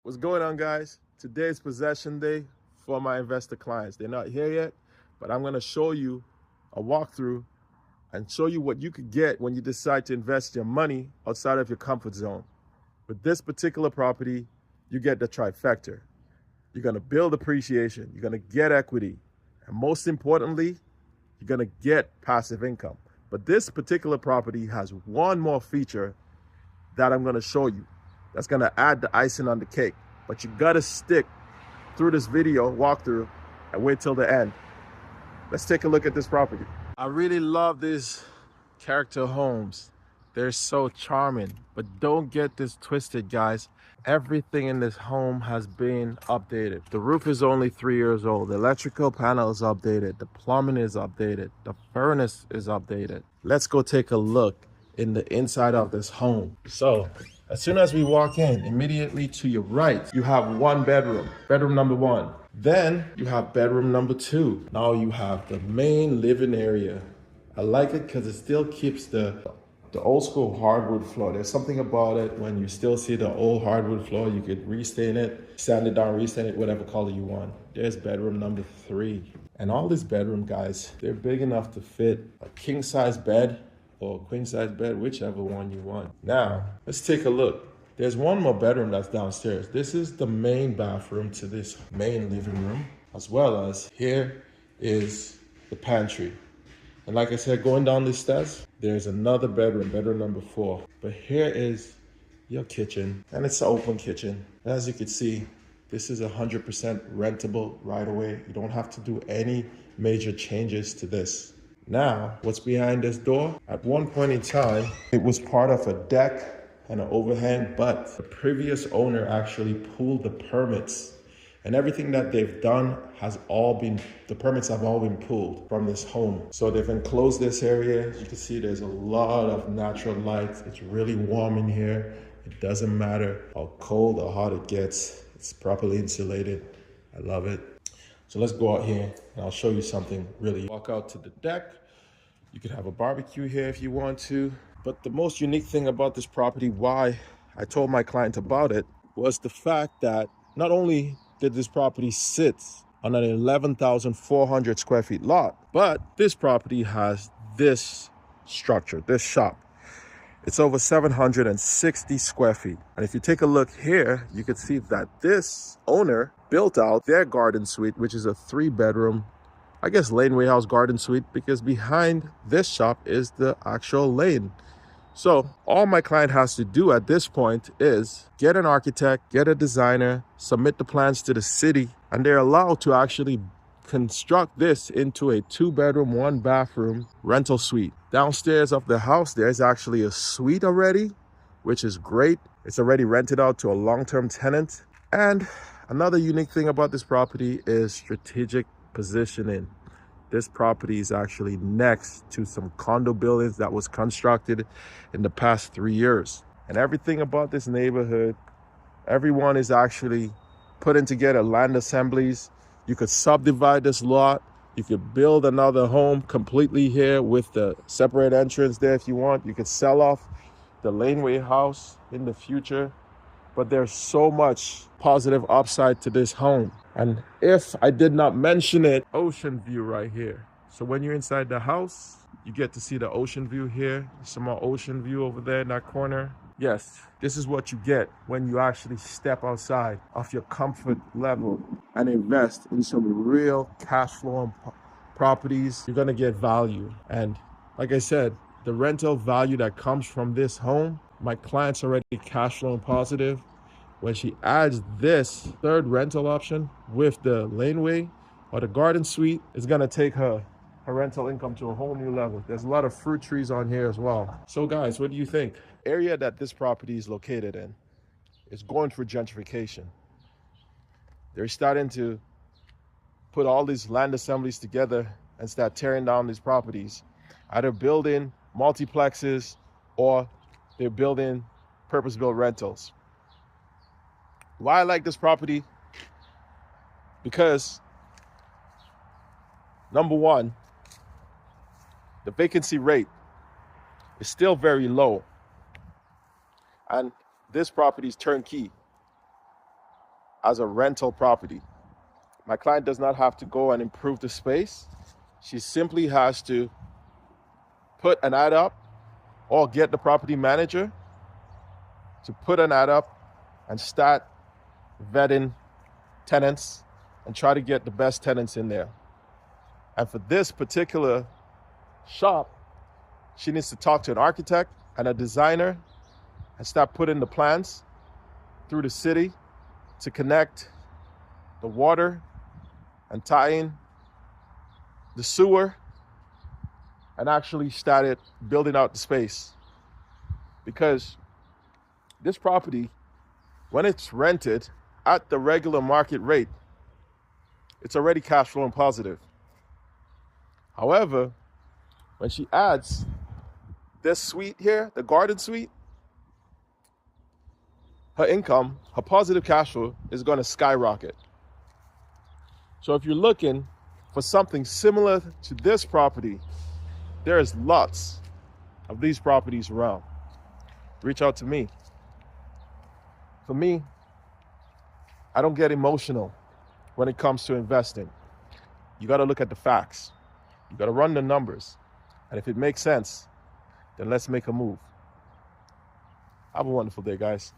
What's going on, guys? Today is possession day for my investor clients. They're not here yet, but I'm going to show you a walkthrough and show you what you could get when you decide to invest your money outside of your comfort zone. With this particular property, you get the trifecta. You're going to build appreciation, you're going to get equity, and most importantly, you're going to get passive income. But this particular property has one more feature that I'm going to show you that's going to add the icing on the cake. But you got to stick through this video walkthrough and wait till the end. Let's take a look at this property. I really love these character homes. They're so charming, but don't get this twisted, guys. Everything in this home has been updated. The roof is only 3 years old. The electrical panel is updated. The plumbing is updated. The furnace is updated. Let's go take a look in the inside of this home. So as soon as we walk in, immediately to your right, you have one bedroom, bedroom number one. Then you have bedroom number two. Now you have the main living area. I like it because it still keeps the old school hardwood floor. There's something about it when you still see the old hardwood floor. You could restain it, sand it down, restain it, whatever color you want. There's bedroom number three. And all these bedroom, guys, they're big enough to fit a king size bed or queen size bed, whichever one you want. Now, let's take a look. There's one more bedroom that's downstairs. This is the main bathroom to this main living room, as well as here is the pantry. And like I said, going down these stairs, there's another bedroom, bedroom number four. But here is your kitchen, and it's an open kitchen. As you can see, this is 100% rentable right away. You don't have to do any major changes to this. Now, what's behind this door? At one point in time, it was part of a deck and an overhang, but the previous owner actually pulled the permits. And everything that they've done the permits have all been pulled from this home. So they've enclosed this area. As you can see, there's a lot of natural light. It's really warm in here. It doesn't matter how cold or hot it gets. It's properly insulated. I love it. So let's go out here and I'll show you something really. Walk out to the deck. You could have a barbecue here if you want to. But the most unique thing about this property, why I told my client about it, was the fact that not only did this property sit on an 11,400 square feet lot, but this property has this structure, this shop. It's over 760 square feet. And if you take a look here, you can see that this owner built out their garden suite, which is a 3-bedroom, I guess, laneway house garden suite, because behind this shop is the actual lane. So all my client has to do at this point is get an architect, get a designer, submit the plans to the city, and they're allowed to actually construct this into a 2-bedroom, 1-bathroom rental suite. Downstairs of the house, there's actually a suite already, which is great. It's already rented out to a long-term tenant. And another unique thing about this property is strategic positioning. This property is actually next to some condo buildings that was constructed in the past 3 years. And everything about this neighborhood, everyone is actually putting together land assemblies. You could subdivide this lot. You could build another home completely here with the separate entrance there if you want. You could sell off the laneway house in the future. But there's so much positive upside to this home. And if I did not mention it, ocean view right here. So when you're inside the house, you get to see the ocean view here. Some more ocean view over there in that corner. Yes, this is what you get when you actually step outside of your comfort level and invest in some real cash flow properties. You're gonna get value. And like I said, the rental value that comes from this home, my client's already cash flow positive. When she adds this third rental option with the laneway or the garden suite, it's gonna take her rental income to a whole new level. There's a lot of fruit trees on here as well. So guys, what do you think? Area that this property is located in is going through gentrification. They're starting to put all these land assemblies together and start tearing down these properties, either building multiplexes or they're building purpose-built rentals. Why I like this property? Because number one, the vacancy rate is still very low. And this property is turnkey. as a rental property. My client does not have to go and improve the space. She simply has to put an ad up or get the property manager to put an ad up and start vetting tenants and try to get the best tenants in there. And for this particular shop, she needs to talk to an architect and a designer and start putting the plans through the city to connect the water and tie in the sewer, and actually started building out the space. Because this property, when it's rented at the regular market rate, it's already cash flowing positive. However, when she adds this suite here, the garden suite, her income, her positive cash flow is going to skyrocket. So if you're looking for something similar to this property, there's lots of these properties around. Reach out to me. For me, I don't get emotional when it comes to investing. You got to look at the facts. You got to run the numbers. And if it makes sense, then let's make a move. Have a wonderful day, guys.